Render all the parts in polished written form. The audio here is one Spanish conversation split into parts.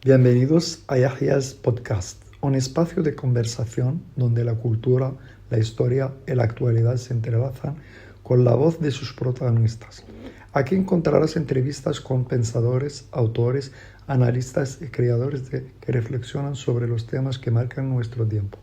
Bienvenidos a Yahya's Podcast, un espacio de conversación donde la cultura, la historia y la actualidad se entrelazan con la voz de sus protagonistas. Aquí encontrarás entrevistas con pensadores, autores, analistas y creadores que reflexionan sobre los temas que marcan nuestro tiempo.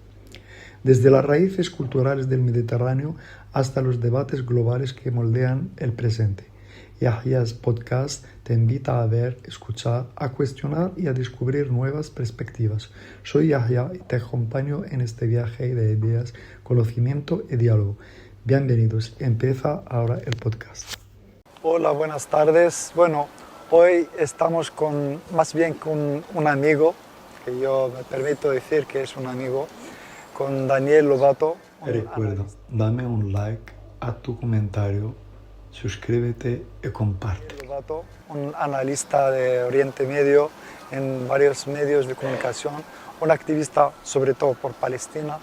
Desde las raíces culturales del Mediterráneo hasta los debates globales que moldean el presente. Yahya's Podcast te invita a ver, escuchar, a cuestionar y a descubrir nuevas perspectivas. Soy Yahya y te acompaño en este viaje de ideas, conocimiento y diálogo. Bienvenidos, empieza ahora el podcast. Hola, buenas tardes. Bueno, hoy estamos más bien con un amigo, que yo me permito decir que es un amigo, con Daniel Lobato. Recuerda, dame un like a tu comentario, suscríbete y comparte. Lobato, un analista de Oriente Medio en varios medios de comunicación, un activista sobre todo por Palestina,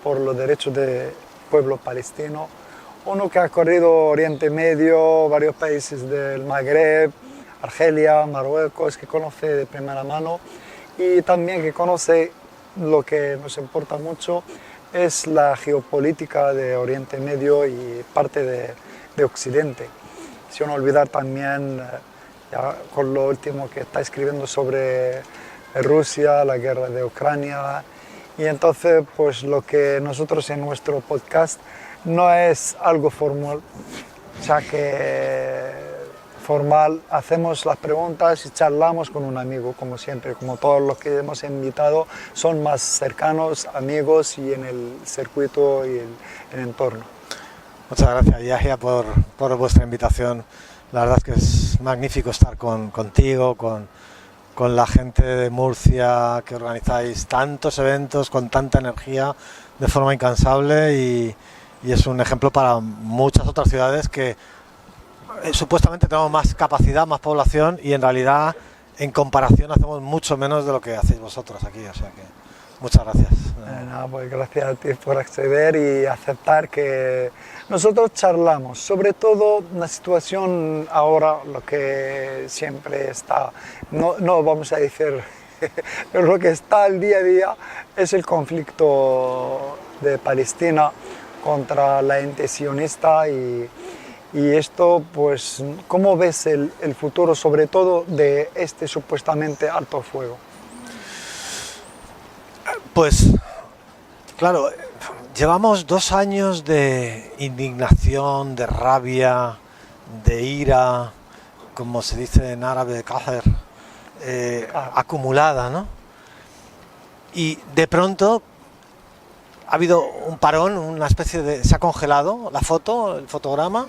por los derechos del pueblo palestino, uno que ha corrido Oriente Medio, varios países del Magreb, Argelia, Marruecos, que conoce de primera mano y también que conoce lo que nos importa mucho, es la geopolítica de Oriente Medio y parte de Occidente. Sin olvidar también, ya con lo último que está escribiendo sobre Rusia, la guerra de Ucrania. Y entonces, pues lo que nosotros en nuestro podcast no es algo formal, ya que formal, hacemos las preguntas y charlamos con un amigo, como siempre, como todos los que hemos invitado, son más cercanos, amigos y en el circuito y el entorno. Muchas gracias, Yahya, por vuestra invitación. La verdad es que es magnífico estar contigo, con la gente de Murcia, que organizáis tantos eventos con tanta energía de forma incansable y es un ejemplo para muchas otras ciudades que supuestamente tenemos más capacidad, más población y en realidad en comparación hacemos mucho menos de lo que hacéis vosotros aquí, o sea que muchas gracias. Pues gracias a ti por acceder y aceptar que nosotros charlamos, sobre todo la situación ahora, lo que siempre está, no vamos a decir, pero lo que está al día a día es el conflicto de Palestina contra la ente sionista y esto, pues, ¿cómo ves el futuro, sobre todo de este supuestamente alto fuego? Pues, claro, llevamos 2 años de indignación, de rabia, de ira, como se dice en árabe, qahr, acumulada, ¿no? Y de pronto ha habido un parón, una especie de... se ha congelado la foto, el fotograma,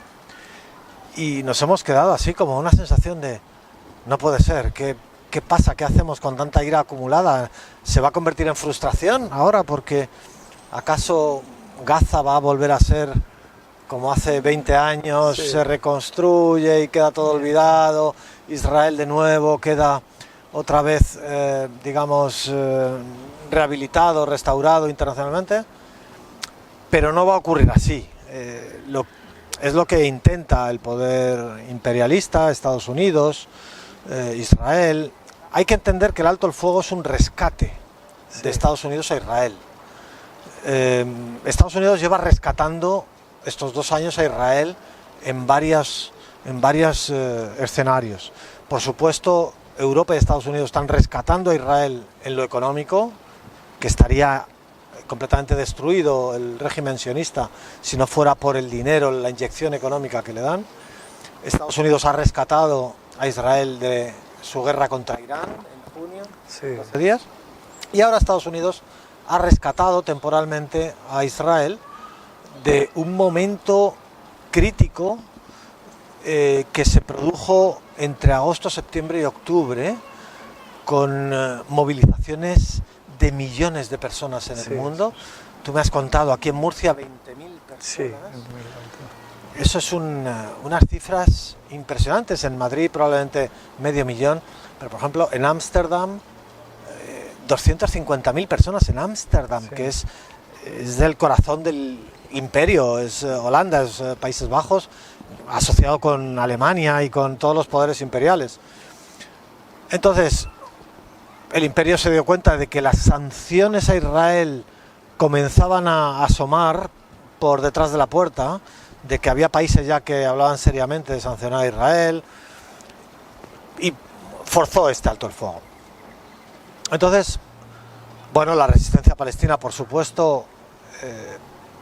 y nos hemos quedado así como una sensación de no puede ser, ¿qué pasa? ¿Qué hacemos con tanta ira acumulada? ¿Se va a convertir en frustración ahora? Porque ¿acaso Gaza va a volver a ser como hace 20 años? Sí. Se reconstruye y queda todo olvidado. Israel de nuevo queda otra vez, rehabilitado, restaurado internacionalmente. Pero no va a ocurrir así. Es lo que intenta el poder imperialista, Estados Unidos, Israel. Hay que entender que el alto el fuego es un rescate de Estados Unidos a Israel. Estados Unidos lleva rescatando estos 2 años a Israel en varios escenarios. Por supuesto, Europa y Estados Unidos están rescatando a Israel en lo económico, que estaría completamente destruido el régimen sionista si no fuera por el dinero, la inyección económica que le dan. Estados Unidos ha rescatado a Israel de su guerra contra Irán en junio, 12 días, y ahora Estados Unidos ha rescatado temporalmente a Israel de un momento crítico que se produjo entre agosto, septiembre y octubre, con movilizaciones de millones de personas en el mundo. Tú me has contado aquí en Murcia 20.000 personas. Sí. Eso es unas cifras impresionantes. En Madrid probablemente 500.000, pero por ejemplo en Ámsterdam 250.000 personas en Ámsterdam, que es del corazón del imperio, es Holanda, es Países Bajos, asociado con Alemania y con todos los poderes imperiales. Entonces, el imperio se dio cuenta de que las sanciones a Israel comenzaban a asomar por detrás de la puerta, de que había países ya que hablaban seriamente de sancionar a Israel, y forzó este alto el fuego. Entonces, bueno, la resistencia palestina, por supuesto,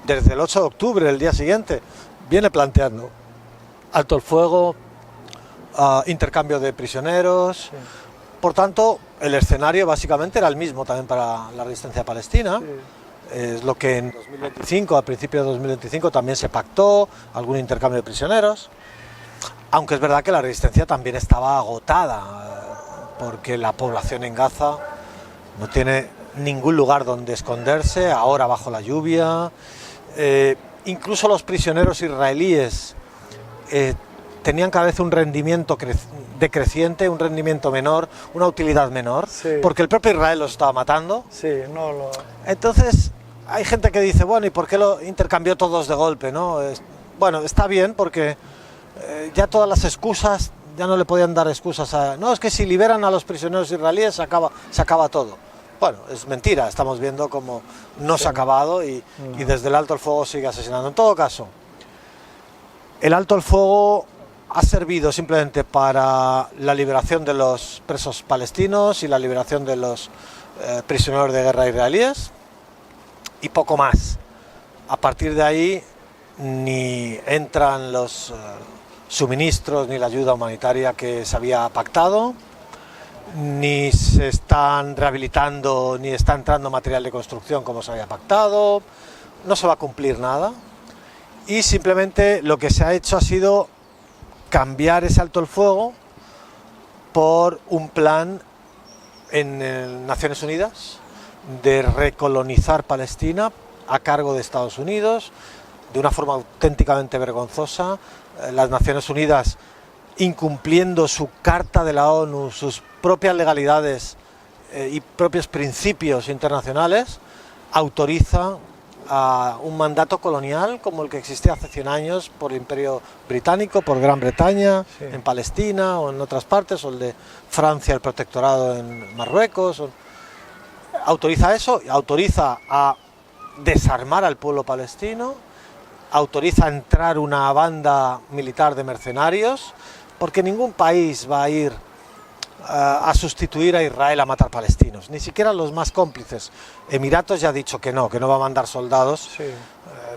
desde el 8 de octubre, el día siguiente, viene planteando alto el fuego, intercambio de prisioneros. Sí. Por tanto, el escenario básicamente era el mismo también para la resistencia palestina. Sí. Es lo que en 2025, a principios de 2025, también se pactó, algún intercambio de prisioneros. Aunque es verdad que la resistencia también estaba agotada, porque la población en Gaza no tiene ningún lugar donde esconderse, ahora bajo la lluvia. Incluso los prisioneros israelíes tenían cada vez un rendimiento decreciente, un rendimiento menor, una utilidad menor, sí, porque el propio Israel los estaba matando. Sí, no lo... Entonces hay gente que dice, bueno, ¿y por qué lo intercambió todos de golpe, no? Bueno, está bien porque ya todas las excusas, ya no le podían dar excusas a... No, es que si liberan a los prisioneros israelíes se acaba todo. Bueno, es mentira, estamos viendo cómo no se ha acabado y desde el alto el fuego sigue asesinando. En todo caso, el alto el fuego ha servido simplemente para la liberación de los presos palestinos y la liberación de los prisioneros de guerra israelíes y poco más. A partir de ahí ni entran los suministros ni la ayuda humanitaria que se había pactado, ni se están rehabilitando, ni está entrando material de construcción como se había pactado, no se va a cumplir nada y simplemente lo que se ha hecho ha sido cambiar ese alto el fuego por un plan en Naciones Unidas de recolonizar Palestina a cargo de Estados Unidos de una forma auténticamente vergonzosa. Las Naciones Unidas, incumpliendo su Carta de la ONU, sus propias legalidades y propios principios internacionales, autoriza a un mandato colonial como el que existía hace 100 años por el Imperio Británico, por Gran Bretaña, sí, en Palestina o en otras partes, o el de Francia, el protectorado en Marruecos. Autoriza eso, autoriza a desarmar al pueblo palestino, autoriza a entrar una banda militar de mercenarios, porque ningún país va a ir a sustituir a Israel a matar palestinos, ni siquiera los más cómplices. Emiratos ya ha dicho que no va a mandar soldados. Sí.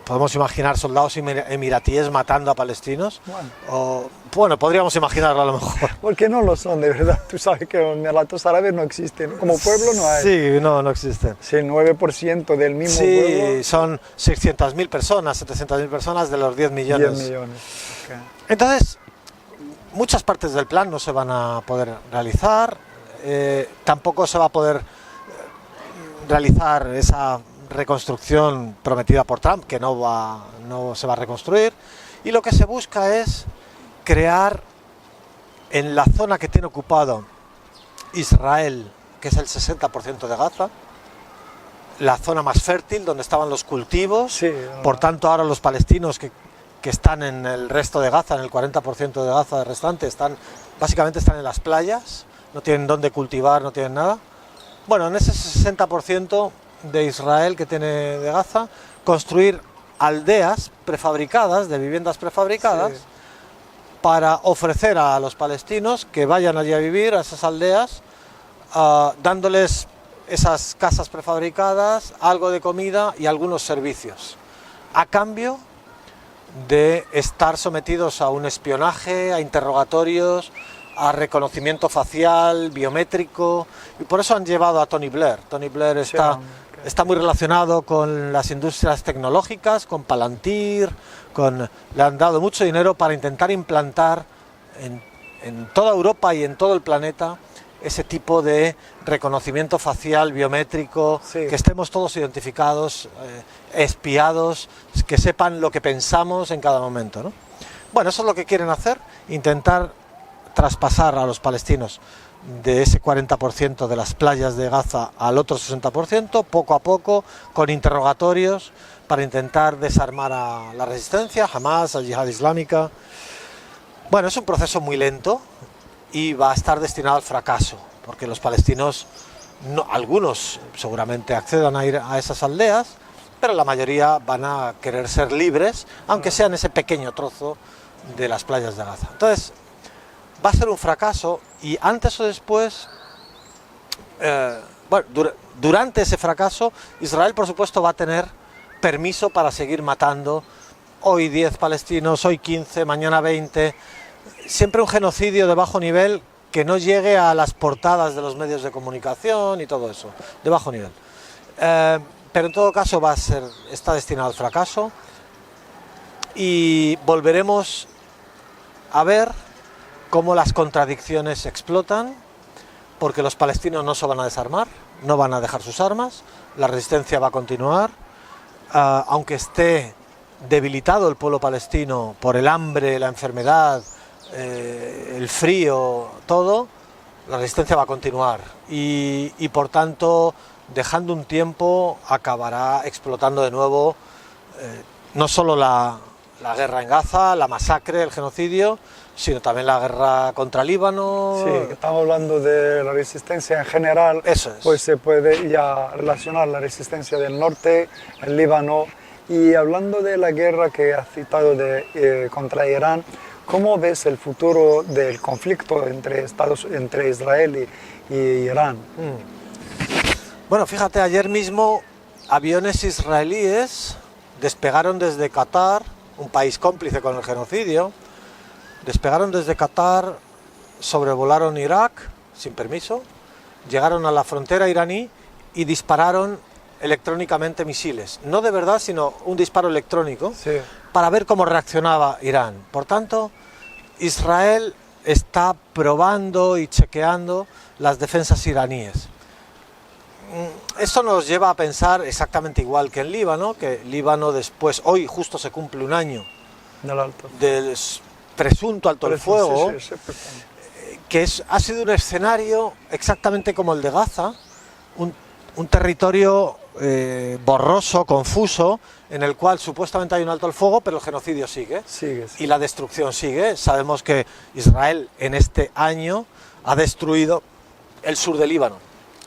Podemos imaginar soldados emiratíes matando a palestinos. Bueno, podríamos imaginarlo a lo mejor. Porque no lo son, de verdad. Tú sabes que en Emiratos Árabes no existen. Como pueblo no hay. Sí, no existen. Sí, el 9% del mismo pueblo. Sí, son 600.000 personas, 700.000 personas de los 10 millones. 10 millones. Okay. Entonces, muchas partes del plan no se van a poder realizar, tampoco se va a poder realizar esa reconstrucción prometida por Trump, que no se va a reconstruir, y lo que se busca es crear en la zona que tiene ocupado Israel, que es el 60% de Gaza, la zona más fértil, donde estaban los cultivos, sí, por tanto ahora los palestinos que están en el resto de Gaza, en el 40% de Gaza restante, básicamente están en las playas, no tienen dónde cultivar, no tienen nada. Bueno, en ese 60% de Israel que tiene de Gaza, construir aldeas prefabricadas, de viviendas prefabricadas, sí, para ofrecer a los palestinos que vayan allí a vivir, a esas aldeas, dándoles esas casas prefabricadas, algo de comida y algunos servicios, a cambio de estar sometidos a un espionaje, a interrogatorios, a reconocimiento facial, biométrico, y por eso han llevado a Tony Blair. Tony Blair está muy relacionado con las industrias tecnológicas, con Palantir, le han dado mucho dinero para intentar implantar en toda Europa y en todo el planeta ese tipo de reconocimiento facial, biométrico, sí, que estemos todos identificados, espiados, que sepan lo que pensamos en cada momento, ¿no? Bueno, eso es lo que quieren hacer, intentar traspasar a los palestinos de ese 40% de las playas de Gaza al otro 60%, poco a poco, con interrogatorios, para intentar desarmar a la resistencia, Hamas, a Yihad Islámica. Bueno, es un proceso muy lento y va a estar destinado al fracaso, porque los palestinos No, algunos seguramente accedan a ir a esas aldeas, pero la mayoría van a querer ser libres, aunque sea en ese pequeño trozo de las playas de Gaza. Entonces, va a ser un fracaso y antes o después, durante ese fracaso, Israel, por supuesto, va a tener permiso para seguir matando. Hoy 10 palestinos, hoy 15, mañana 20. Siempre un genocidio de bajo nivel que no llegue a las portadas de los medios de comunicación y todo eso, de bajo nivel. Pero en todo caso está destinado al fracaso y volveremos a ver cómo las contradicciones explotan, porque los palestinos no se van a desarmar, no van a dejar sus armas, la resistencia va a continuar, aunque esté debilitado el pueblo palestino por el hambre, la enfermedad, el frío, todo, la resistencia va a continuar y por tanto, dejando un tiempo, acabará explotando de nuevo no solo la guerra en Gaza, la masacre, el genocidio, sino también la guerra contra Líbano. Sí, estamos hablando de la resistencia en general. Eso es. Pues se puede ya relacionar la resistencia del norte, el Líbano. Y hablando de la guerra que has citado contra Irán, ¿cómo ves el futuro del conflicto entre Israel y Irán? Bueno, fíjate, ayer mismo aviones israelíes despegaron desde Qatar, un país cómplice con el genocidio, despegaron desde Qatar, sobrevolaron Irak sin permiso, llegaron a la frontera iraní y dispararon electrónicamente misiles. No de verdad, sino un disparo electrónico, sí, para ver cómo reaccionaba Irán. Por tanto, Israel está probando y chequeando las defensas iraníes. Esto nos lleva a pensar exactamente igual que en Líbano, que Líbano después, hoy justo se cumple un año del presunto alto el fuego, que ha sido un escenario exactamente como el de Gaza, un territorio borroso, confuso, en el cual supuestamente hay un alto el fuego, pero el genocidio sigue. Y la destrucción sigue. Sabemos que Israel en este año ha destruido el sur del Líbano,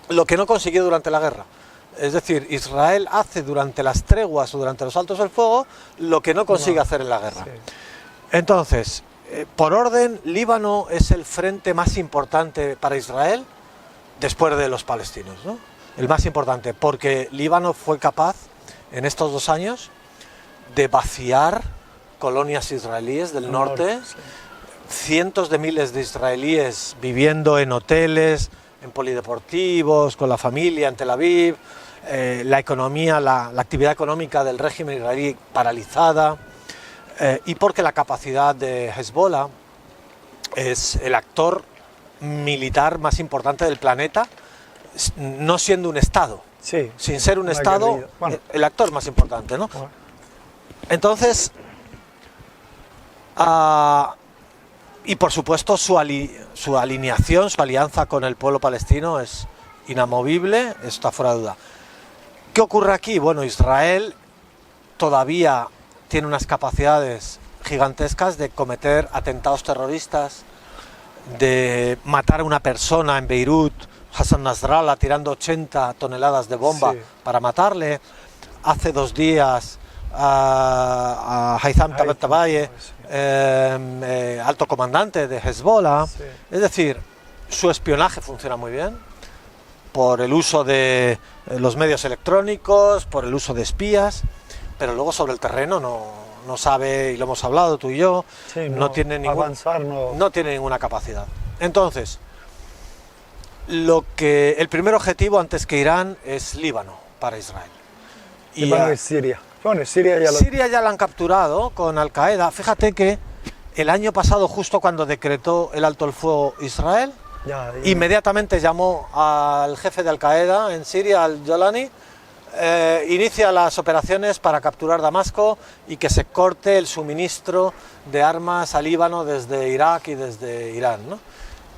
lo que no consiguió durante la guerra. Es decir, Israel hace durante las treguas o durante los altos del fuego lo que no consigue hacer en la guerra. Entonces, por orden, Líbano es el frente más importante para Israel después de los palestinos, ¿no? El más importante, porque Líbano fue capaz en estos 2 años de vaciar colonias israelíes del norte, cientos de miles de israelíes viviendo en hoteles, en polideportivos, con la familia en Tel Aviv, la economía, la actividad económica del régimen israelí paralizada, y porque la capacidad de Hezbollah es el actor militar más importante del planeta, no siendo un Estado, sin ser un Estado, el actor más importante, ¿no? Entonces, y por supuesto su alineación, su alianza con el pueblo palestino es inamovible, está fuera de duda. ¿Qué ocurre aquí? Bueno, Israel todavía tiene unas capacidades gigantescas de cometer atentados terroristas, de matar a una persona en Beirut, Hassan Nasrallah, tirando 80 toneladas de bomba para matarle. Hace 2 días a Haitham Tabatabaye, alto comandante de Hezbollah. Es decir, su espionaje funciona muy bien por el uso de los medios electrónicos, por el uso de espías, pero luego sobre el terreno no sabe, y lo hemos hablado tú y yo, no tiene ninguna capacidad. Entonces, el primer objetivo antes que Irán es Líbano para Israel. Líbano y Siria. Bueno, Siria ya la han capturado con Al-Qaeda. Fíjate que el año pasado, justo cuando decretó el alto el fuego Israel, inmediatamente llamó al jefe de Al-Qaeda en Siria, al-Jolani, inicia las operaciones para capturar Damasco y que se corte el suministro de armas a Líbano desde Irak y desde Irán, ¿no?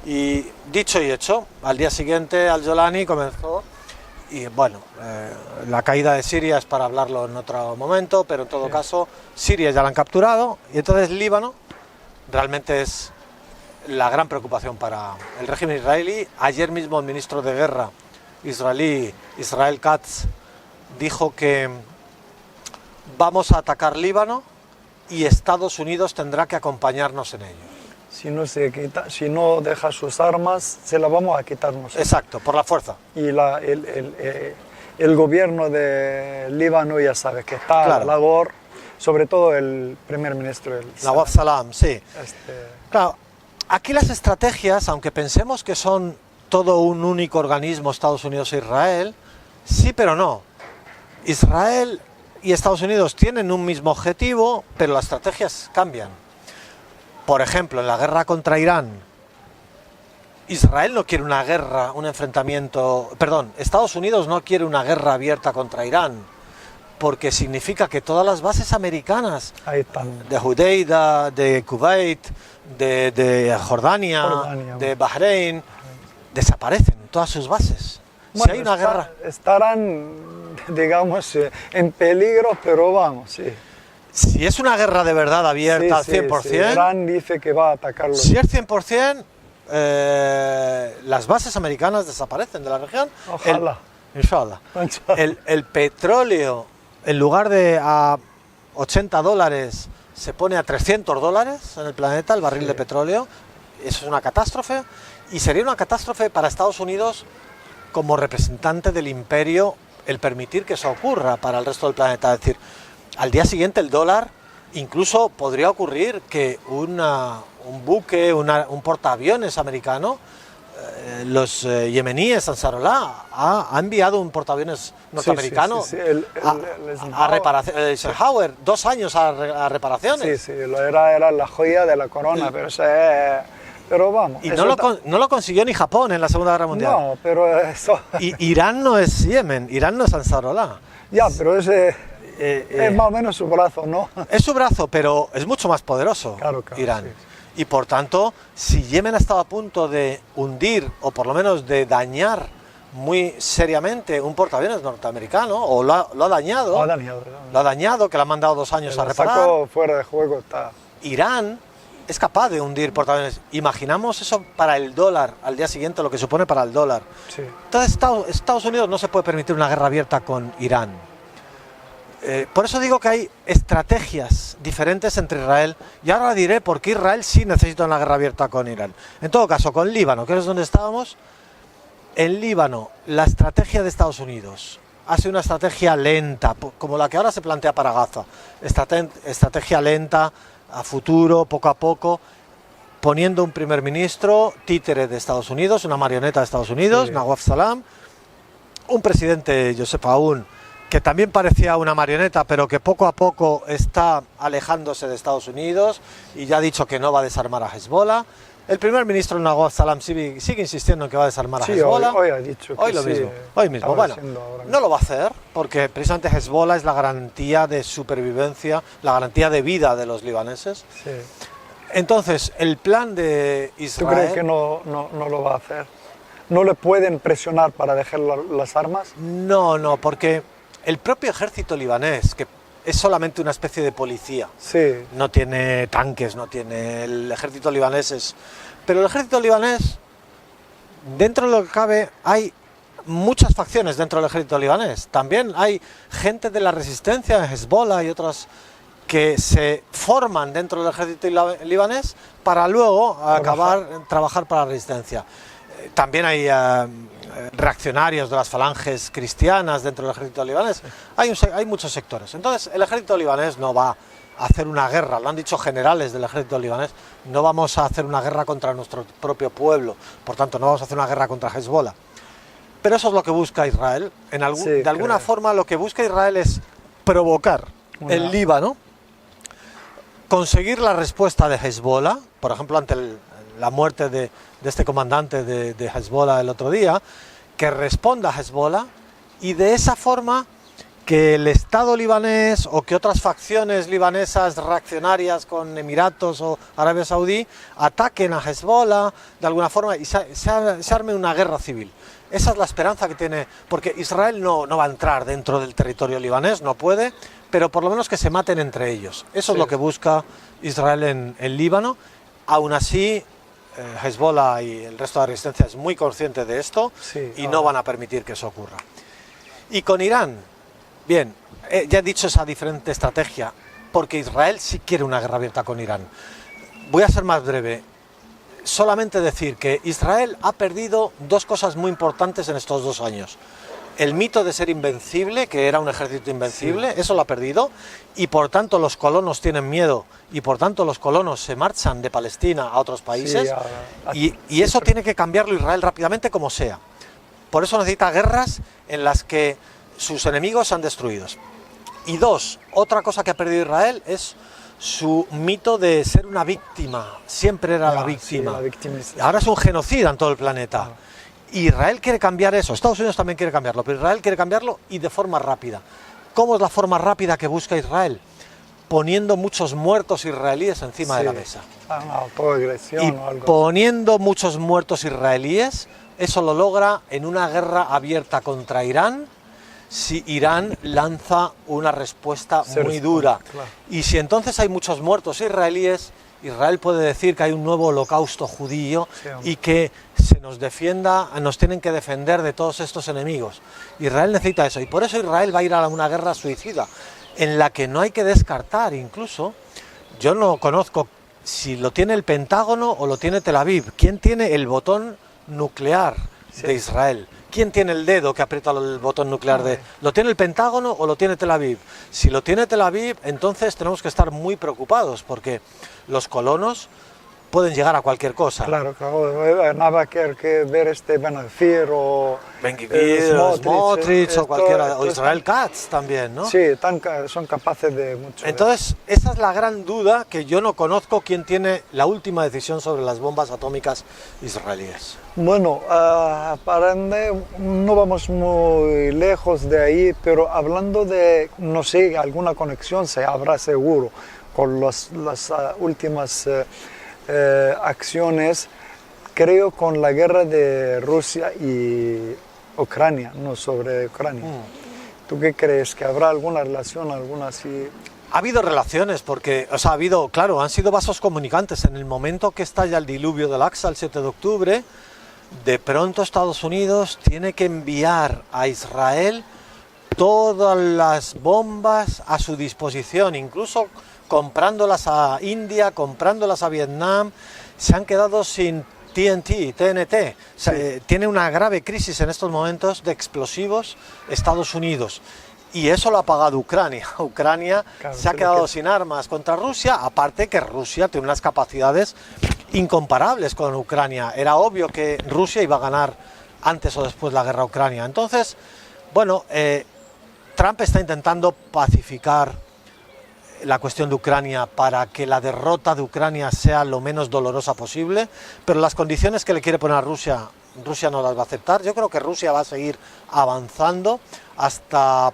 Y dicho y hecho, al día siguiente al-Jolani comenzó, y bueno, la caída de Siria es para hablarlo en otro momento, pero en todo caso Siria ya la han capturado, y entonces Líbano realmente es la gran preocupación para el régimen israelí. Ayer mismo el ministro de Guerra israelí, Israel Katz, dijo que vamos a atacar Líbano y Estados Unidos tendrá que acompañarnos en ello. Si no deja sus armas, se las vamos a quitar nosotros. Exacto, por la fuerza. Y el gobierno de Líbano, ya sabes, que está a la labor, sobre todo el primer ministro. Nawaf Salam, sí. Claro, aquí las estrategias, aunque pensemos que son todo un único organismo, Estados Unidos e Israel, sí pero no. Israel y Estados Unidos tienen un mismo objetivo, pero las estrategias cambian. Por ejemplo, en la guerra contra Irán, Israel no quiere una guerra, un enfrentamiento... Perdón, Estados Unidos no quiere una guerra abierta contra Irán, porque significa que todas las bases americanas, de Hudeida, de Kuwait, de Jordania, de Bahrein, desaparecen, todas sus bases. Bueno, si hay una guerra... Estarán, digamos, en peligro, pero vamos, sí. Si es una guerra de verdad abierta al 100%... Sí. Irán dice que va a atacarlo. Si es 100%, las bases americanas desaparecen de la región. Ojalá. Inshallah. El petróleo, en lugar de a $80, se pone a $300 en el planeta, el barril de petróleo. Eso es una catástrofe. Y sería una catástrofe para Estados Unidos como representante del imperio el permitir que eso ocurra para el resto del planeta. Es decir, al día siguiente el dólar, incluso podría ocurrir que un buque, un portaaviones americano, los yemeníes, Ansarullah, ha enviado un portaaviones norteamericano a reparación, Eisenhower, 2 años a reparaciones. Sí, era la joya de la corona, pero vamos. Y no lo consiguió ni Japón en la Segunda Guerra Mundial. No, pero eso... Irán no es Yemen, Irán no es Ansarullah. Ya, pero es más o menos su brazo, ¿no? Es su brazo, pero es mucho más poderoso, Irán. Sí. Y por tanto, si Yemen ha estado a punto de hundir, o por lo menos de dañar muy seriamente un portaaviones norteamericano, o lo ha dañado. Lo ha dañado, que le han mandado 2 años a reparar. Sacó fuera de juego, está. Irán es capaz de hundir portaaviones. Imaginamos eso para el dólar, al día siguiente, lo que supone para el dólar. Sí. Entonces, Estados Unidos no se puede permitir una guerra abierta con Irán. Por eso digo que hay estrategias diferentes entre Israel, y ahora diré por qué Israel sí necesita una guerra abierta con Irán. En todo caso, con Líbano, que es donde estábamos, en Líbano la estrategia de Estados Unidos ha sido una estrategia lenta, como la que ahora se plantea para Gaza, estrategia lenta, a futuro, poco a poco, poniendo un primer ministro títere de Estados Unidos, una marioneta de Estados Unidos, Nawaf Salam, un presidente, Joseph Aoun, que también parecía una marioneta, pero que poco a poco está alejándose de Estados Unidos y ya ha dicho que no va a desarmar a Hezbollah. El primer ministro Nawaf Salam sigue insistiendo en que va a desarmar a Hezbollah. Hoy ha dicho que hoy mismo. Bueno, no lo va a hacer porque precisamente Hezbollah es la garantía de supervivencia, la garantía de vida de los libaneses. Sí. Entonces, el plan de Israel... ¿Tú crees que no lo va a hacer? ¿No le pueden presionar para dejar las armas? No, porque el propio ejército libanés, que es solamente una especie de policía, no tiene tanques, no tiene... El ejército libanés Pero el ejército libanés, dentro de lo que cabe, hay muchas facciones dentro del ejército libanés. También hay gente de la resistencia, Hezbollah y otras, que se forman dentro del ejército libanés para luego trabajar para la resistencia. También hay reaccionarios de las falanges cristianas dentro del ejército libanés. Hay muchos sectores. Entonces, el ejército libanés no va a hacer una guerra, lo han dicho generales del ejército libanés, no vamos a hacer una guerra contra nuestro propio pueblo, por tanto no vamos a hacer una guerra contra Hezbollah. Pero eso es lo que busca Israel. De alguna forma lo que busca Israel es provocar el Líbano, conseguir la respuesta de Hezbollah, por ejemplo ante la muerte de este comandante de Hezbollah el otro día, que responda a Hezbollah, y de esa forma que el Estado libanés o que otras facciones libanesas reaccionarias con Emiratos o Arabia Saudí ataquen a Hezbollah de alguna forma y se arme una guerra civil. Esa es la esperanza que tiene, porque Israel no va a entrar dentro del territorio libanés, no puede, pero por lo menos que se maten entre ellos. Eso es lo que busca Israel en Líbano. Aún así, Hezbollah y el resto de la resistencia es muy consciente de esto y no van a permitir que eso ocurra. Y con Irán, bien, ya he dicho esa diferente estrategia, porque Israel sí quiere una guerra abierta con Irán. Voy a ser más breve. Solamente decir que Israel ha perdido dos cosas muy importantes en estos 2 años. El mito de ser invencible, que era un ejército invencible, eso lo ha perdido, y por tanto los colonos tienen miedo, y por tanto los colonos se marchan de Palestina a otros países, y eso tiene que cambiarlo Israel rápidamente como sea. Por eso necesita guerras en las que sus enemigos sean destruidos. Y 2, otra cosa que ha perdido Israel es su mito de ser una víctima, siempre era la víctima. Ahora es un genocida en todo el planeta. Israel quiere cambiar eso, Estados Unidos también quiere cambiarlo, pero Israel quiere cambiarlo y de forma rápida. ¿Cómo es la forma rápida que busca Israel? Poniendo muchos muertos israelíes encima de la mesa. Autoagresión o algo poniendo muchos muertos israelíes, eso lo logra en una guerra abierta contra Irán, si Irán lanza una respuesta muy dura. Claro. Y si entonces hay muchos muertos israelíes, Israel puede decir que hay un nuevo holocausto judío y que se nos defienda, nos tienen que defender de todos estos enemigos. Israel necesita eso y por eso Israel va a ir a una guerra suicida en la que no hay que descartar incluso, yo no conozco si lo tiene el Pentágono o lo tiene Tel Aviv, quién tiene el botón nuclear de Israel. ¿Quién tiene el dedo que aprieta el botón nuclear de... ¿Lo tiene el Pentágono o lo tiene Tel Aviv? Si lo tiene Tel Aviv, entonces tenemos que estar muy preocupados porque los colonos pueden llegar a cualquier cosa. Claro, nada que ver Ben-Gvir o Smotrich o cualquiera, o Israel Katz también, ¿no? Sí, son capaces de mucho. Entonces, esa es la gran duda, que yo no conozco quién tiene la última decisión sobre las bombas atómicas israelíes. Bueno, no vamos muy lejos de ahí, pero hablando de, no sé, alguna conexión se habrá seguro con las últimas acciones, creo, con la guerra de Rusia y Ucrania, no sobre Ucrania. ¿Tú qué crees? ¿Que habrá alguna relación, alguna así? Ha habido relaciones porque, o sea, ha habido, claro, han sido vasos comunicantes. En el momento que estalla el diluvio del Al-Aqsa el 7 de octubre, de pronto Estados Unidos tiene que enviar a Israel todas las bombas a su disposición, incluso comprándolas a India, comprándolas a Vietnam. Se han quedado sin TNT. O sea, tiene una grave crisis en estos momentos de explosivos Estados Unidos. Y eso lo ha pagado Ucrania. Ucrania se ha quedado sin armas contra Rusia, aparte que Rusia tiene unas capacidades incomparables con Ucrania. Era obvio que Rusia iba a ganar antes o después la guerra a Ucrania. Entonces, bueno, Trump está intentando pacificar la cuestión de Ucrania para que la derrota de Ucrania sea lo menos dolorosa posible, pero las condiciones que le quiere poner a Rusia no las va a aceptar. Yo creo que Rusia va a seguir avanzando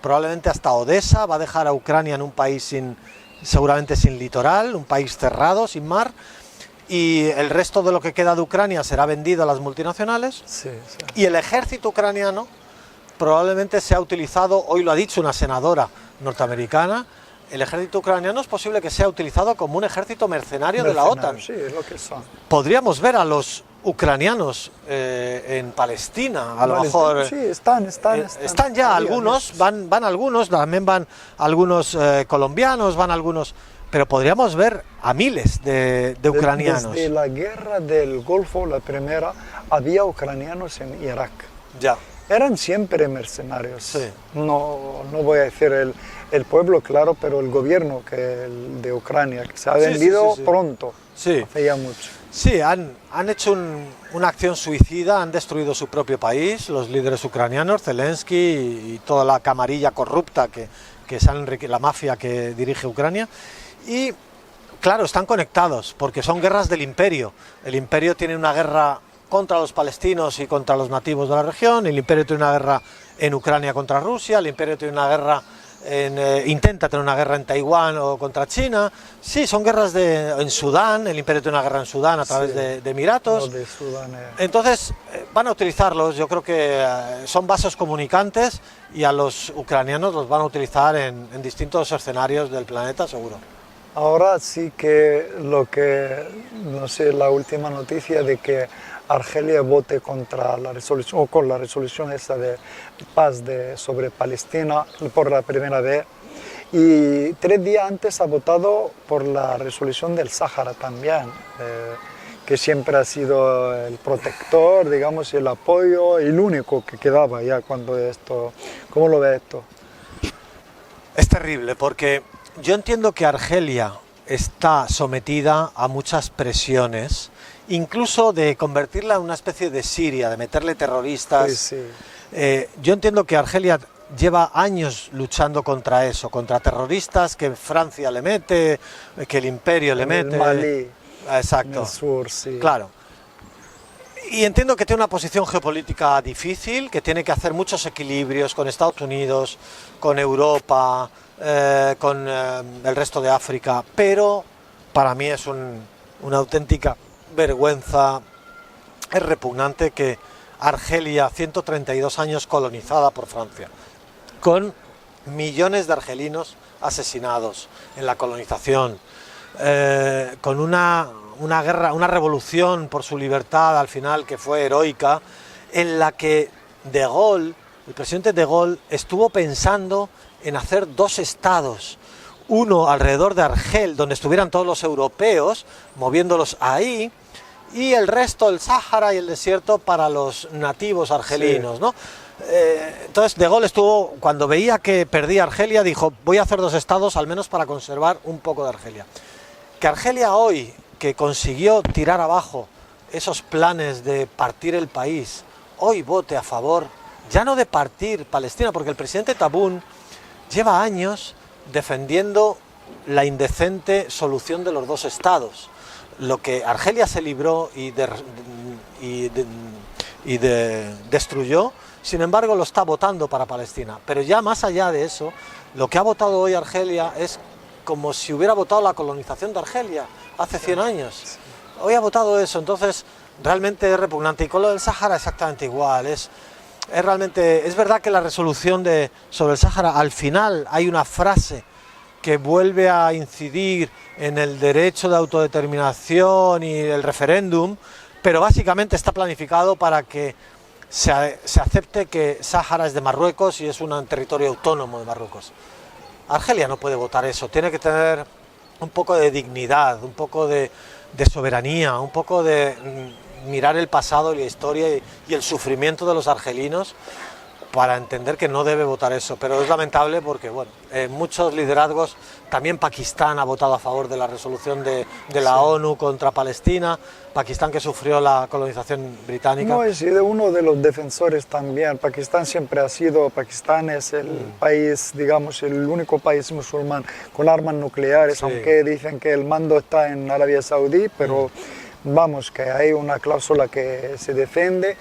probablemente hasta Odessa, va a dejar a Ucrania en un país seguramente sin litoral, un país cerrado, sin mar, y el resto de lo que queda de Ucrania será vendido a las multinacionales. Y el ejército ucraniano probablemente sea utilizado, hoy lo ha dicho una senadora norteamericana, el ejército ucraniano es posible que sea utilizado como un ejército mercenario de la OTAN. Sí, es lo que son. Podríamos ver a los ucranianos en Palestina, a lo mejor. Sí, están ya algunos, van algunos, también van algunos colombianos, van algunos, pero podríamos ver a miles de ucranianos. Desde la guerra del Golfo, la primera, había ucranianos en Irak. Ya. Eran siempre mercenarios. Sí. No voy a decir el pueblo, claro, pero el gobierno de Ucrania, que se ha vendido pronto, hace ya mucho. Sí, han hecho una acción suicida, han destruido su propio país, los líderes ucranianos, Zelensky y toda la camarilla corrupta la mafia que dirige Ucrania. Y claro, están conectados, porque son guerras del imperio. El imperio tiene una guerra contra los palestinos y contra los nativos de la región, el imperio tiene una guerra en Ucrania contra Rusia, el imperio tiene una guerra intenta tener una guerra en Taiwán o contra China. Sí, son guerras en Sudán, el imperio tiene una guerra en Sudán a través de Emiratos. De Sudán, Entonces van a utilizarlos, yo creo que son vasos comunicantes y a los ucranianos los van a utilizar en distintos escenarios del planeta, seguro. Ahora sí que no sé, la última noticia de que Argelia vote contra la resolución, o con la resolución esa de paz sobre Palestina por la primera vez. Y 3 días antes ha votado por la resolución del Sáhara también, que siempre ha sido el protector, digamos, y el apoyo, y el único que quedaba ya cuando esto... ¿Cómo lo ve esto? Es terrible porque yo entiendo que Argelia está sometida a muchas presiones, incluso de convertirla en una especie de Siria, de meterle terroristas. Sí, sí. Yo entiendo que Argelia lleva años luchando contra eso, contra terroristas que Francia le mete, que el imperio le mete. El Malí, exacto. en el sur, sí. Claro. Y entiendo que tiene una posición geopolítica difícil, que tiene que hacer muchos equilibrios con Estados Unidos, con Europa, con el resto de África, pero para mí es una auténtica vergüenza, es repugnante que Argelia, 132 años colonizada por Francia, con millones de argelinos asesinados en la colonización, con una guerra, una revolución por su libertad al final que fue heroica, en la que De Gaulle, el presidente De Gaulle, estuvo pensando en hacer 2 estados, uno alrededor de Argel, donde estuvieran todos los europeos, moviéndolos ahí, y el resto, el Sáhara y el desierto, para los nativos argelinos, sí, ¿no? Entonces De Gaulle estuvo, cuando veía que perdía Argelia, dijo, voy a hacer 2 estados, al menos para conservar un poco de Argelia. Que Argelia hoy, que consiguió tirar abajo esos planes de partir el país, hoy vote a favor, ya no de partir Palestina, porque el presidente Tabún lleva años defendiendo la indecente solución de los 2 estados. Lo que Argelia se libró y destruyó, sin embargo lo está votando para Palestina. Pero ya más allá de eso, lo que ha votado hoy Argelia es como si hubiera votado la colonización de Argelia hace 100 años. Hoy ha votado eso, entonces realmente es repugnante. Y con lo del Sáhara exactamente igual. Es verdad que la resolución sobre el Sáhara, al final hay una frase que vuelve a incidir en el derecho de autodeterminación y el referéndum, pero básicamente está planificado para que se acepte que Sáhara es de Marruecos y es un territorio autónomo de Marruecos. Argelia no puede votar eso, tiene que tener un poco de dignidad, un poco de soberanía, un poco de mirar el pasado y la historia y el sufrimiento de los argelinos para entender que no debe votar eso. Pero es lamentable porque, bueno, muchos liderazgos, también Pakistán ha votado a favor de la resolución de la ONU contra Palestina, Pakistán que sufrió la colonización británica. No, es uno de los defensores también. Pakistán es el país, digamos, el único país musulmán con armas nucleares, sí, aunque dicen que el mando está en Arabia Saudí, pero vamos, que hay una cláusula que se defiende,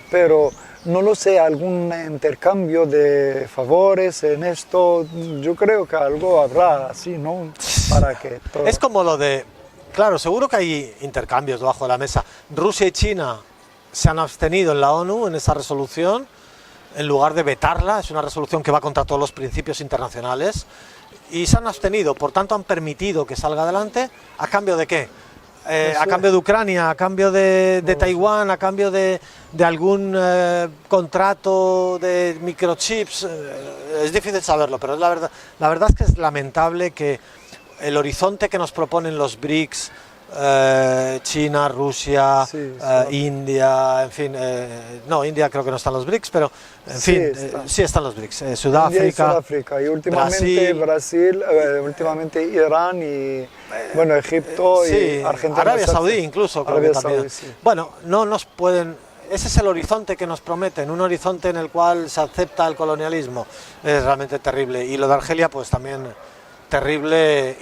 pero no lo sé, algún intercambio de favores en esto, yo creo que algo habrá así, ¿no? Para que todo... Es como lo de... Claro, seguro que hay intercambios debajo de la mesa. Rusia y China se han abstenido en la ONU en esa resolución, en lugar de vetarla. Es una resolución que va contra todos los principios internacionales. Y se han abstenido, por tanto han permitido que salga adelante. ¿A cambio de qué? A cambio de Ucrania, a cambio de Taiwán, a cambio de algún contrato de microchips. Es difícil saberlo, pero es la verdad es que es lamentable que el horizonte que nos proponen los BRICS, China, Rusia, India, en fin, no, India creo que no están los BRICS, pero en fin, sí están los BRICS, Sudáfrica y últimamente Brasil, últimamente Irán y bueno, Egipto y Argentina. Arabia Saudí incluso, creo que también. Saudí, sí. Bueno, no nos pueden... Ese es el horizonte que nos prometen, un horizonte en el cual se acepta el colonialismo. Es realmente terrible. Y lo de Argelia, pues también... terrible,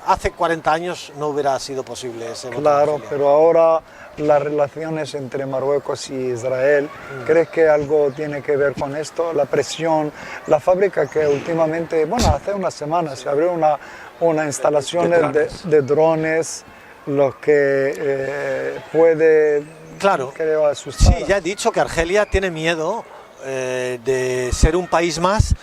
hace 40 años no hubiera sido posible ese voto. Claro, pero ahora las relaciones entre Marruecos y Israel, ¿crees que algo tiene que ver con esto? La presión, la fábrica que últimamente, bueno, hace unas semanas se abrió una instalación de drones, lo que puede, claro, creo, asustar. Sí, ya he dicho que Argelia tiene miedo de ser un país más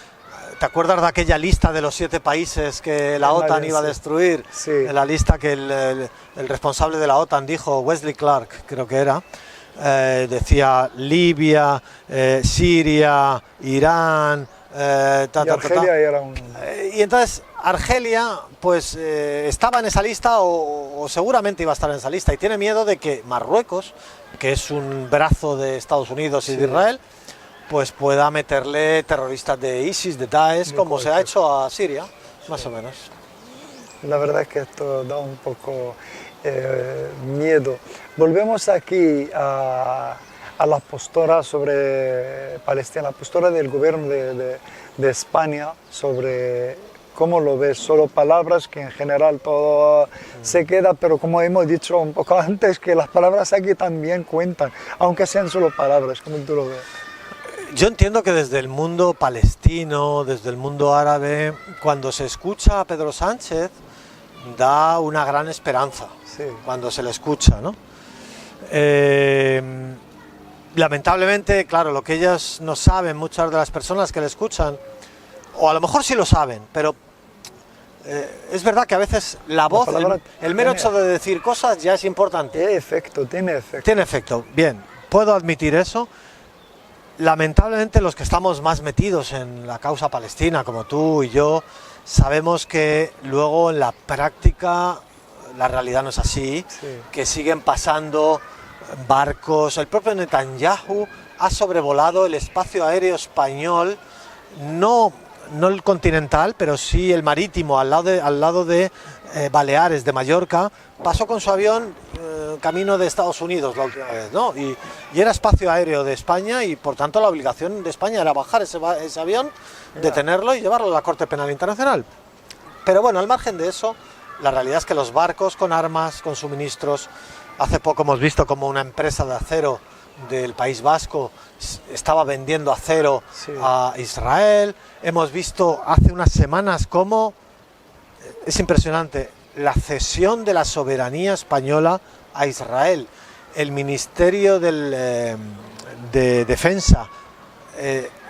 ¿te acuerdas de aquella lista de los 7 países que la OTAN iba a destruir? Sí. En la lista que el responsable de la OTAN dijo, Wesley Clark, creo que era, decía Libia, Siria, Irán, Y Argelia era un... y entonces Argelia pues estaba en esa lista o seguramente iba a estar en esa lista y tiene miedo de que Marruecos, que es un brazo de Estados Unidos y de Israel, pues pueda meterle terroristas de ISIS, de Daesh, como se ha hecho a Siria, más o menos. La verdad es que esto da un poco miedo. Volvemos aquí a la postura sobre Palestina, la postura del gobierno de España sobre cómo lo ves. Solo palabras que en general todo se queda, pero como hemos dicho un poco antes, que las palabras aquí también cuentan, aunque sean solo palabras, como tú lo ves. Yo entiendo que desde el mundo palestino, desde el mundo árabe, cuando se escucha a Pedro Sánchez, da una gran esperanza, Sí. cuando se le escucha, ¿no? Lamentablemente, claro, lo que ellas no saben, muchas de las personas que le escuchan, o a lo mejor sí lo saben, pero es verdad que a veces la voz, el mero hecho de decir cosas ya es importante. Tiene efecto, tiene efecto. Tiene efecto, bien, puedo admitir eso. Lamentablemente los que estamos más metidos en la causa palestina, como tú y yo, sabemos que luego en la práctica la realidad no es así, que siguen pasando barcos. El propio Netanyahu ha sobrevolado el espacio aéreo español, no el continental, pero sí el marítimo, al lado de Baleares, de Mallorca. Pasó con su avión camino de Estados Unidos la última vez, ¿no? Y era espacio aéreo de España y por tanto la obligación de España era bajar ese avión, detenerlo y llevarlo a la Corte Penal Internacional. Pero bueno, al margen de eso, la realidad es que los barcos con armas, con suministros, hace poco hemos visto como una empresa de acero del País Vasco estaba vendiendo acero a Israel. Hemos visto hace unas semanas cómo es impresionante la cesión de la soberanía española a Israel. El Ministerio de Defensa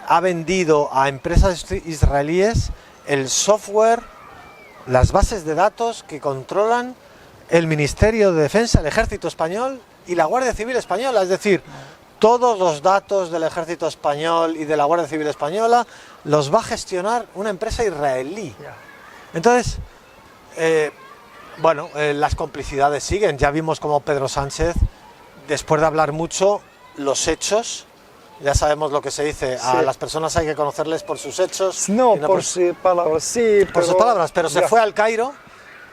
ha vendido a empresas israelíes el software, las bases de datos que controlan el Ministerio de Defensa, el Ejército Español y la Guardia Civil Española. Es decir, todos los datos del Ejército Español y de la Guardia Civil Española los va a gestionar una empresa israelí. Entonces, las complicidades siguen. Ya vimos cómo Pedro Sánchez, después de hablar mucho, los hechos, ya sabemos lo que se dice, a las personas hay que conocerles por sus hechos. No, por sus palabras, sí. Por sus palabras, pero se fue al Cairo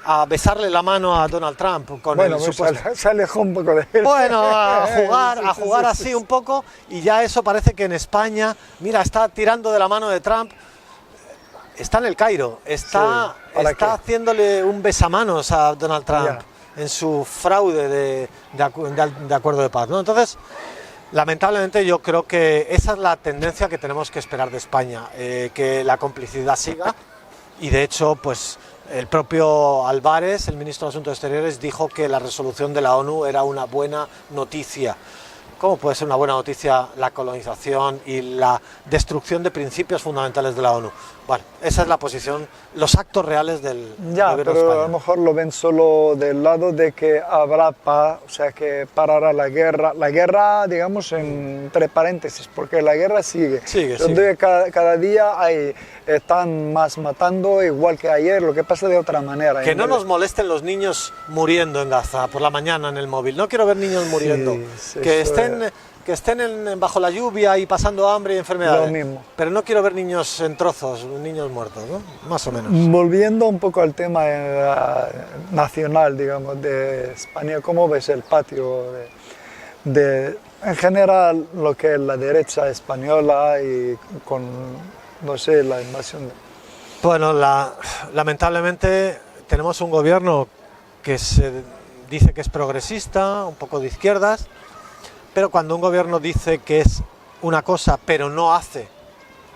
a besarle la mano a Donald Trump con el supuesto. Se alejó un poco de él. Bueno, a jugar así un poco, y ya eso parece que en España, mira, está tirando de la mano de Trump. Está en el Cairo, está haciéndole un besamanos a Donald Trump en su fraude de acuerdo de paz, ¿no? Entonces, lamentablemente yo creo que esa es la tendencia que tenemos que esperar de España, que la complicidad siga, y de hecho, pues el propio Álvarez, el ministro de Asuntos Exteriores, dijo que la resolución de la ONU era una buena noticia. ¿Cómo puede ser una buena noticia la colonización y la destrucción de principios fundamentales de la ONU? Bueno, esa es la posición, los actos reales del gobierno pero español. A lo mejor lo ven solo del lado de que habrá paz, o sea, que parará la guerra, digamos, entre paréntesis, porque la guerra sigue. Donde cada día están más matando, igual que ayer, lo que pasa de otra manera. Que no nos molesten los niños muriendo en Gaza por la mañana en el móvil. No quiero ver niños muriendo. Que estén bajo la lluvia y pasando hambre y enfermedades. Lo mismo. Pero no quiero ver niños en trozos, niños muertos, ¿no? Más o menos. Volviendo un poco al tema nacional, digamos, de España, ¿cómo ves el patio en general, lo que es la derecha española y con, no sé, la invasión? Bueno, lamentablemente tenemos un gobierno que se dice que es progresista, un poco de izquierdas, pero cuando un gobierno dice que es una cosa pero no hace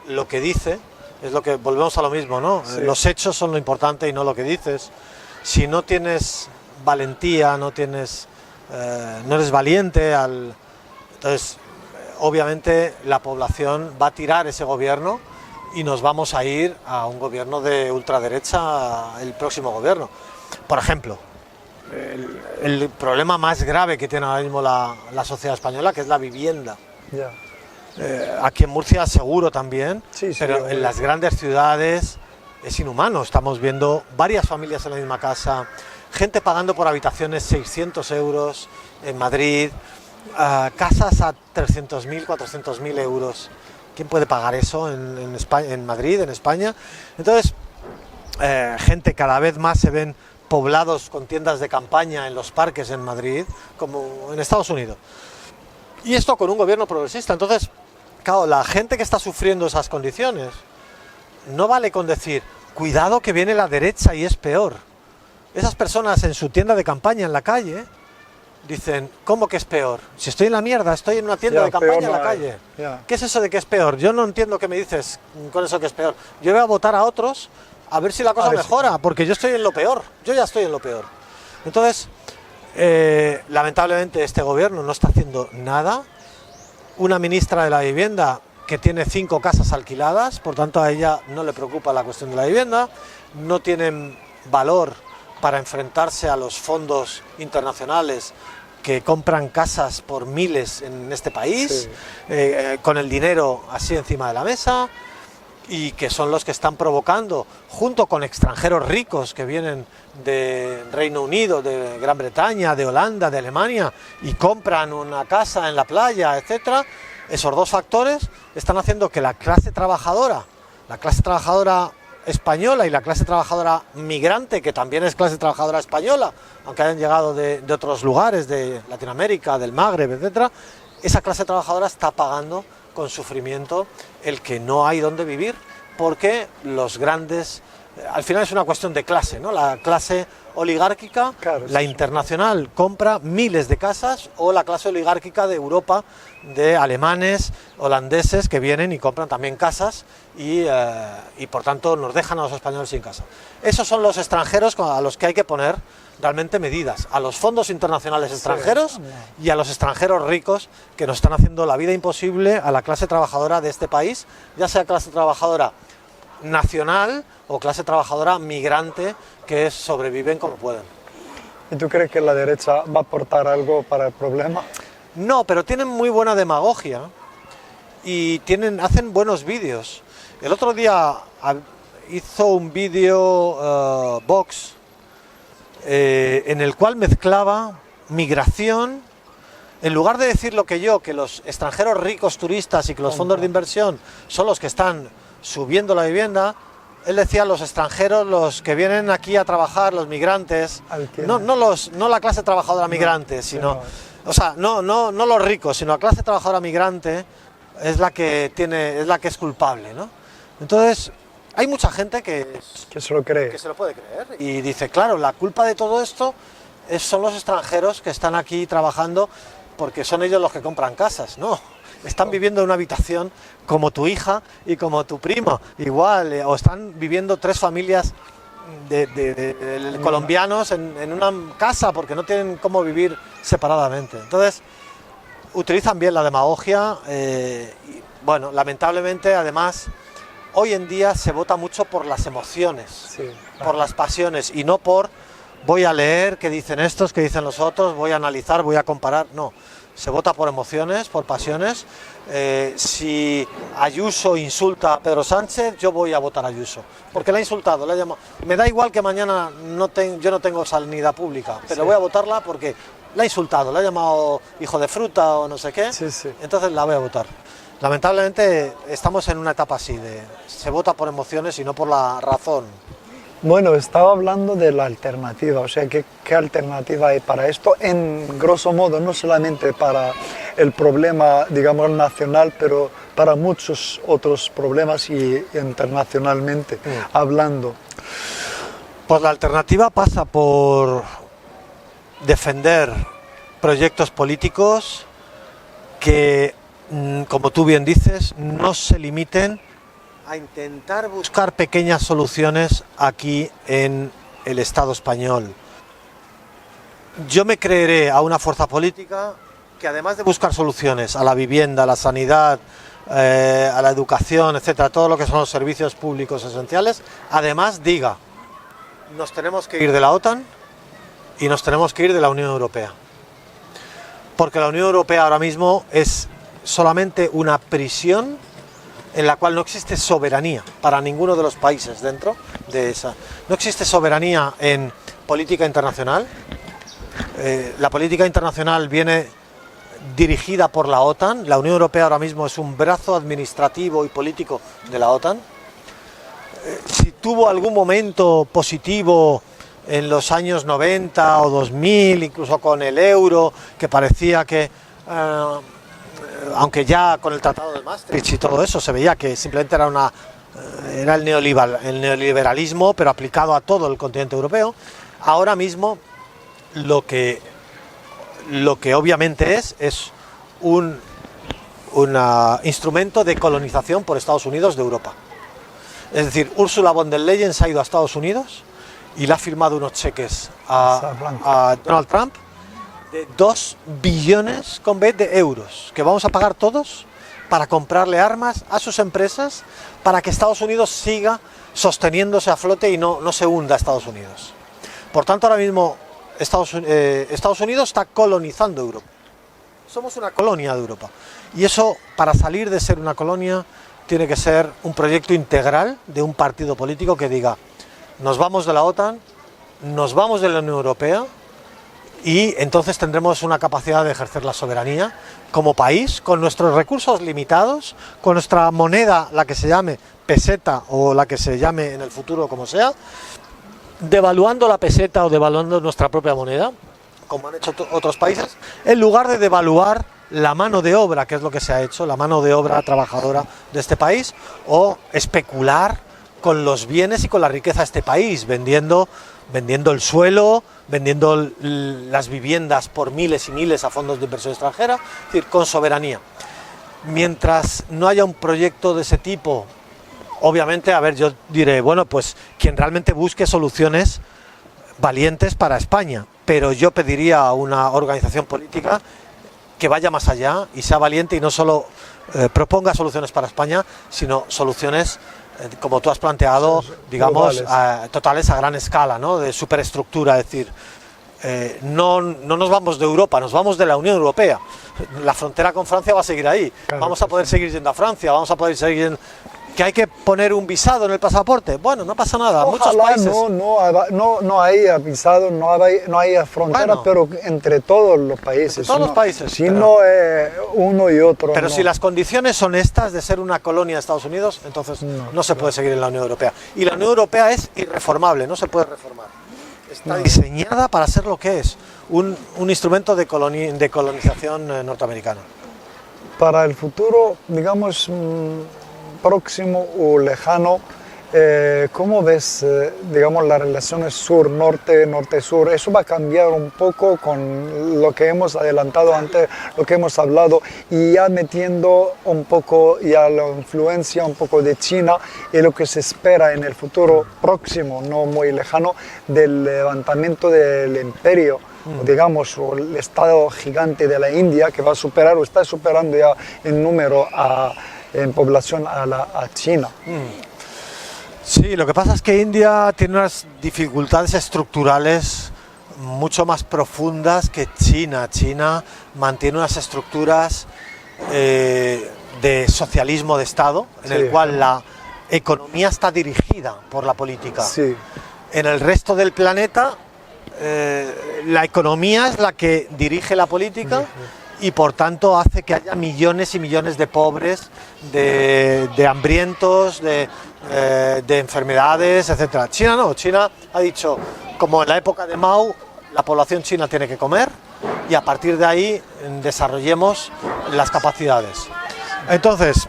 lo que dice, es lo que volvemos a lo mismo, ¿no? Sí. Los hechos son lo importante y no lo que dices. Si no tienes valentía, no eres valiente, entonces obviamente la población va a tirar ese gobierno y nos vamos a ir a un gobierno de ultraderecha, el próximo gobierno. Por ejemplo, el problema más grave que tiene ahora mismo la sociedad española, que es la vivienda. Ya. Aquí en Murcia seguro también, Sí, pero en las grandes ciudades es inhumano. Estamos viendo varias familias en la misma casa, gente pagando por habitaciones 600 euros en Madrid, casas a 300.000, 400.000 euros. ¿Quién puede pagar eso en España, en Madrid, en España? Entonces, gente, cada vez más se ven poblados con tiendas de campaña en los parques en Madrid, como en Estados Unidos. Y esto con un gobierno progresista. Entonces, claro, la gente que está sufriendo esas condiciones, no vale con decir, cuidado que viene la derecha y es peor. Esas personas en su tienda de campaña en la calle dicen, ¿cómo que es peor? Si estoy en la mierda, estoy en una tienda de campaña en la calle. ¿Qué es eso de que es peor? Yo no entiendo qué me dices con eso que es peor. Yo voy a votar a otros a ver si la cosa mejora, porque yo estoy en lo peor. Yo ya estoy en lo peor. Entonces, lamentablemente este gobierno no está haciendo nada. Una ministra de la vivienda que tiene 5 casas alquiladas, por tanto a ella no le preocupa la cuestión de la vivienda, no tienen valor para enfrentarse a los fondos internacionales que compran casas por miles en este país, con el dinero así encima de la mesa, y que son los que están provocando, junto con extranjeros ricos que vienen de Reino Unido, de Gran Bretaña, de Holanda, de Alemania, y compran una casa en la playa, etcétera. Esos dos factores están haciendo que la clase trabajadora española y la clase trabajadora migrante, que también es clase trabajadora española, aunque hayan llegado de otros lugares, de Latinoamérica, del Magreb, etcétera, esa clase trabajadora está pagando con sufrimiento el que no hay donde vivir, porque los grandes, al final es una cuestión de clase, ¿no? La clase oligárquica, claro, la internacional compra miles de casas, o la clase oligárquica de Europa, de alemanes, holandeses que vienen y compran también casas y por tanto nos dejan a los españoles sin casa. Esos son los extranjeros a los que hay que poner realmente medidas, a los fondos internacionales extranjeros y a los extranjeros ricos que nos están haciendo la vida imposible a la clase trabajadora de este país, ya sea clase trabajadora nacional o clase trabajadora migrante, que sobreviven como pueden. ¿Y tú crees que la derecha va a aportar algo para el problema? No, pero tienen muy buena demagogia y hacen buenos vídeos. El otro día hizo un vídeo Vox en el cual mezclaba migración. En lugar de decir lo que los extranjeros ricos turistas y que los fondos de inversión son los que están subiendo la vivienda, él decía los extranjeros, los que vienen aquí a trabajar, los migrantes, no la clase trabajadora migrante, sino, o sea, no los ricos, sino la clase trabajadora migrante es la que es culpable, ¿no? Entonces, hay mucha gente que se lo cree, que se lo puede creer y dice, claro, la culpa de todo esto son los extranjeros que están aquí trabajando porque son ellos los que compran casas. No, están viviendo en una habitación como tu hija y como tu primo, igual, o están viviendo 3 familias de colombianos en una casa porque no tienen cómo vivir separadamente. Entonces, utilizan bien la demagogia. Bueno, lamentablemente, además, hoy en día se vota mucho por las emociones, por las pasiones, y no por voy a leer qué dicen estos, qué dicen los otros, voy a analizar, voy a comparar. No, se vota por emociones, por pasiones. Si Ayuso insulta a Pedro Sánchez, yo voy a votar a Ayuso, porque la ha insultado, la ha llamado. Me da igual que mañana yo no tengo sanidad pública, pero voy a votarla porque la ha insultado, la ha llamado hijo de fruta o no sé qué, entonces la voy a votar. Lamentablemente estamos en una etapa así, se vota por emociones y no por la razón. Bueno, estaba hablando de la alternativa, o sea, ¿qué alternativa hay para esto? En grosso modo, no solamente para el problema, digamos, nacional, pero para muchos otros problemas y internacionalmente hablando. Pues la alternativa pasa por defender proyectos políticos que, como tú bien dices, no se limiten a intentar buscar pequeñas soluciones aquí en el Estado español. Yo me creeré a una fuerza política que, además de buscar soluciones a la vivienda, a la sanidad, a la educación, etcétera, todo lo que son los servicios públicos esenciales, además diga, nos tenemos que ir de la OTAN y nos tenemos que ir de la Unión Europea. Porque la Unión Europea ahora mismo es solamente una prisión en la cual no existe soberanía para ninguno de los países dentro de esa. No existe soberanía en política internacional. La política internacional viene dirigida por la OTAN. La Unión Europea ahora mismo es un brazo administrativo y político de la OTAN. Si tuvo algún momento positivo en los años 90 o 2000, incluso con el euro, que parecía que, aunque ya con el Tratado de Maastricht y todo eso, se veía que simplemente era el neoliberalismo, pero aplicado a todo el continente europeo. Ahora mismo lo que obviamente es un instrumento de colonización por Estados Unidos de Europa. Es decir, Ursula von der Leyen se ha ido a Estados Unidos y le ha firmado unos cheques a Donald Trump de 2 billones de euros, que vamos a pagar todos para comprarle armas a sus empresas para que Estados Unidos siga sosteniéndose a flote y no se hunda Estados Unidos. Por tanto, ahora mismo Estados Unidos está colonizando Europa. Somos una colonia de Europa. Y eso, para salir de ser una colonia, tiene que ser un proyecto integral de un partido político que diga, nos vamos de la OTAN, nos vamos de la Unión Europea, y entonces tendremos una capacidad de ejercer la soberanía como país, con nuestros recursos limitados, con nuestra moneda, la que se llame peseta o la que se llame en el futuro como sea, devaluando la peseta o devaluando nuestra propia moneda, como han hecho otros países, en lugar de devaluar la mano de obra, que es lo que se ha hecho, la mano de obra trabajadora de este país, o especular con los bienes y con la riqueza de este país, vendiendo el suelo, vendiendo las viviendas por miles y miles a fondos de inversión extranjera, es decir, con soberanía. Mientras no haya un proyecto de ese tipo, obviamente, yo diré, bueno, pues quien realmente busque soluciones valientes para España, pero yo pediría a una organización política que vaya más allá y sea valiente y no solo proponga soluciones para España, sino soluciones como tú has planteado, digamos, totales a gran escala, ¿no? De superestructura, es decir, no nos vamos de Europa, nos vamos de la Unión Europea. La frontera con Francia va a seguir ahí, claro, vamos a poder seguir yendo a Francia, vamos a poder seguir yendo... ¿Que hay que poner un visado en el pasaporte? Bueno, no pasa nada. Ojalá muchos países... no haya visado, no haya frontera, bueno, pero entre todos los países. Entre todos los países. Si no uno y otro. Pero si las condiciones son estas de ser una colonia de Estados Unidos, entonces no se puede seguir en la Unión Europea. Y la Unión Europea es irreformable, no se puede reformar. Está diseñada para ser lo que es, un instrumento de colonización norteamericana. Para el futuro, digamos... próximo o lejano, ¿cómo ves, digamos, las relaciones sur-norte, norte-sur? Eso va a cambiar un poco con lo que hemos adelantado antes, lo que hemos hablado, y ya metiendo un poco ya la influencia un poco de China y lo que se espera en el futuro próximo, no muy lejano, del levantamiento del imperio, digamos, o el estado gigante de la India, que va a superar o está superando ya en número en población a China. Sí, lo que pasa es que India tiene unas dificultades estructurales mucho más profundas que China. China mantiene unas estructuras de socialismo de Estado, en el cual la economía está dirigida por la política. Sí. En el resto del planeta, la economía es la que dirige la política. Y por tanto hace que haya millones y millones de pobres, de hambrientos, de enfermedades, etc. China no, China ha dicho, como en la época de Mao, la población china tiene que comer y a partir de ahí desarrollemos las capacidades. Entonces,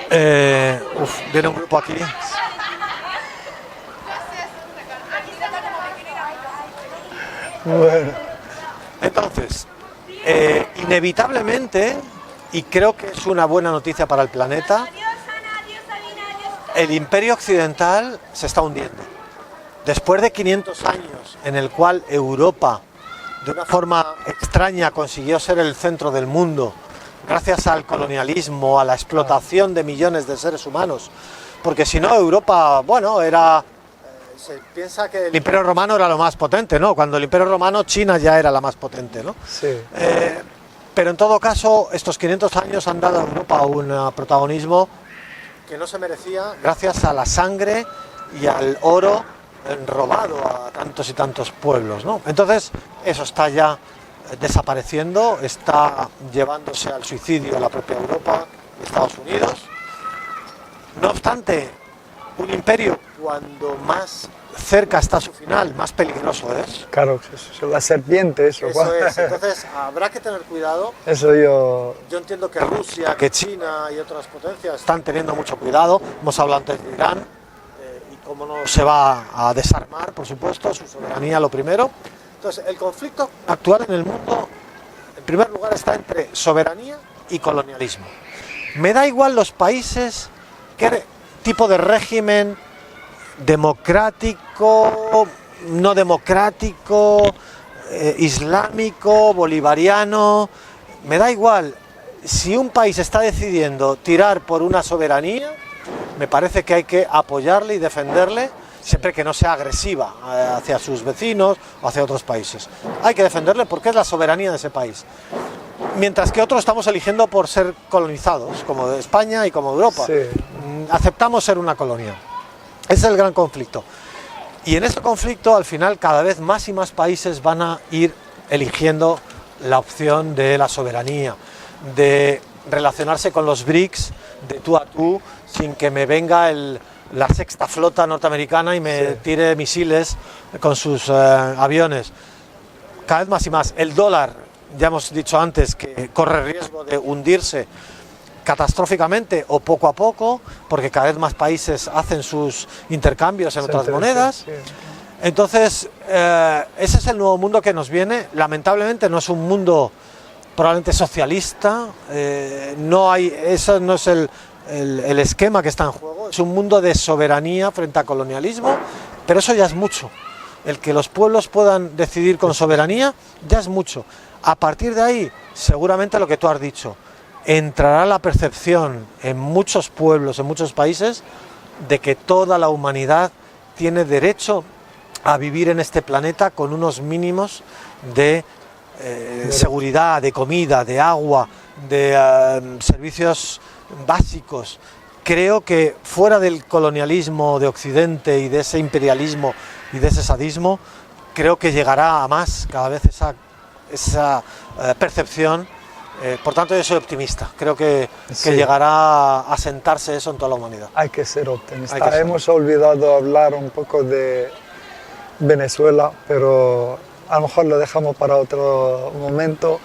viene un grupo aquí. Bueno. Entonces, inevitablemente, y creo que es una buena noticia para el planeta, el imperio occidental se está hundiendo. Después de 500 años en el cual Europa, de una forma extraña, consiguió ser el centro del mundo gracias al colonialismo, a la explotación de millones de seres humanos, porque si no Europa, bueno, era... Se piensa que el Imperio Romano era lo más potente, ¿no? Cuando el Imperio Romano, China ya era la más potente, ¿no? Sí. Pero en todo caso, estos 500 años han dado a Europa un protagonismo que no se merecía gracias a la sangre y al oro robado a tantos y tantos pueblos, ¿no? Entonces, eso está ya desapareciendo, está llevándose al suicidio a la propia Europa y Estados Unidos. No obstante, un imperio, cuando más cerca está su final, más peligroso es. Claro, eso, la serpiente, eso. Eso es. Entonces, habrá que tener cuidado. Eso yo entiendo que Rusia, que China y otras potencias están teniendo mucho cuidado. Hemos hablado antes de Irán y cómo no se va a desarmar, por supuesto, su soberanía lo primero. Entonces, el conflicto actual en el mundo, en primer lugar, está entre soberanía y colonialismo. Me da igual los países, qué tipo de régimen, democrático, no democrático, islámico, bolivariano, me da igual. Si un país está decidiendo tirar por una soberanía, me parece que hay que apoyarle y defenderle, siempre que no sea agresiva hacia sus vecinos o hacia otros países. Hay que defenderle porque es la soberanía de ese país. Mientras que otros estamos eligiendo por ser colonizados, como España y como Europa. Sí. Aceptamos ser una colonia. Ese es el gran conflicto. Y en este conflicto, al final, cada vez más y más países van a ir eligiendo la opción de la soberanía, de relacionarse con los BRICS de tú a tú, sin que me venga la sexta flota norteamericana y me tire misiles con sus aviones. Cada vez más y más. El dólar, ya hemos dicho antes, que corre riesgo de hundirse catastróficamente o poco a poco, porque cada vez más países hacen sus intercambios en otras monedas. Entonces, ese es el nuevo mundo que nos viene. Lamentablemente no es un mundo probablemente socialista, eso no es el esquema que está en juego, es un mundo de soberanía frente a colonialismo, pero eso ya es mucho. El que los pueblos puedan decidir con soberanía ya es mucho. A partir de ahí, seguramente lo que tú has dicho, entrará la percepción en muchos pueblos, en muchos países, de que toda la humanidad tiene derecho a vivir en este planeta con unos mínimos de seguridad, de comida, de agua, de servicios básicos. Creo que fuera del colonialismo de Occidente y de ese imperialismo y de ese sadismo, creo que llegará a más cada vez esa percepción. Por tanto, yo soy optimista. Creo que llegará a sentarse eso en toda la humanidad. Hay que ser optimista. Hemos olvidado hablar un poco de Venezuela, pero a lo mejor lo dejamos para otro momento.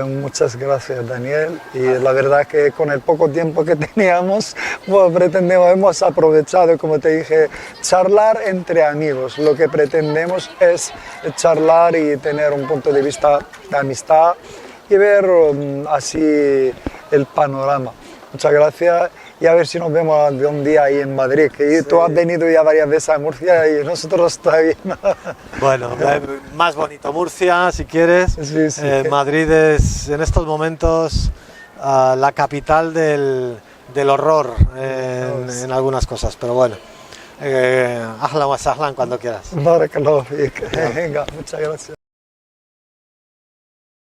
Muchas gracias, Daniel. Y la verdad que con el poco tiempo que teníamos, hemos aprovechado, como te dije, charlar entre amigos. Lo que pretendemos es charlar y tener un punto de vista de amistad y ver así el panorama. Muchas gracias y a ver si nos vemos de un día ahí en Madrid, que tú has venido ya varias veces a Murcia y nosotros todavía no. Bueno, más bonito Murcia si quieres. Madrid es en estos momentos la capital del horror en algunas cosas, pero bueno, ahlan wa sahlan cuando quieras. Barakallahu fik. Venga, muchas gracias.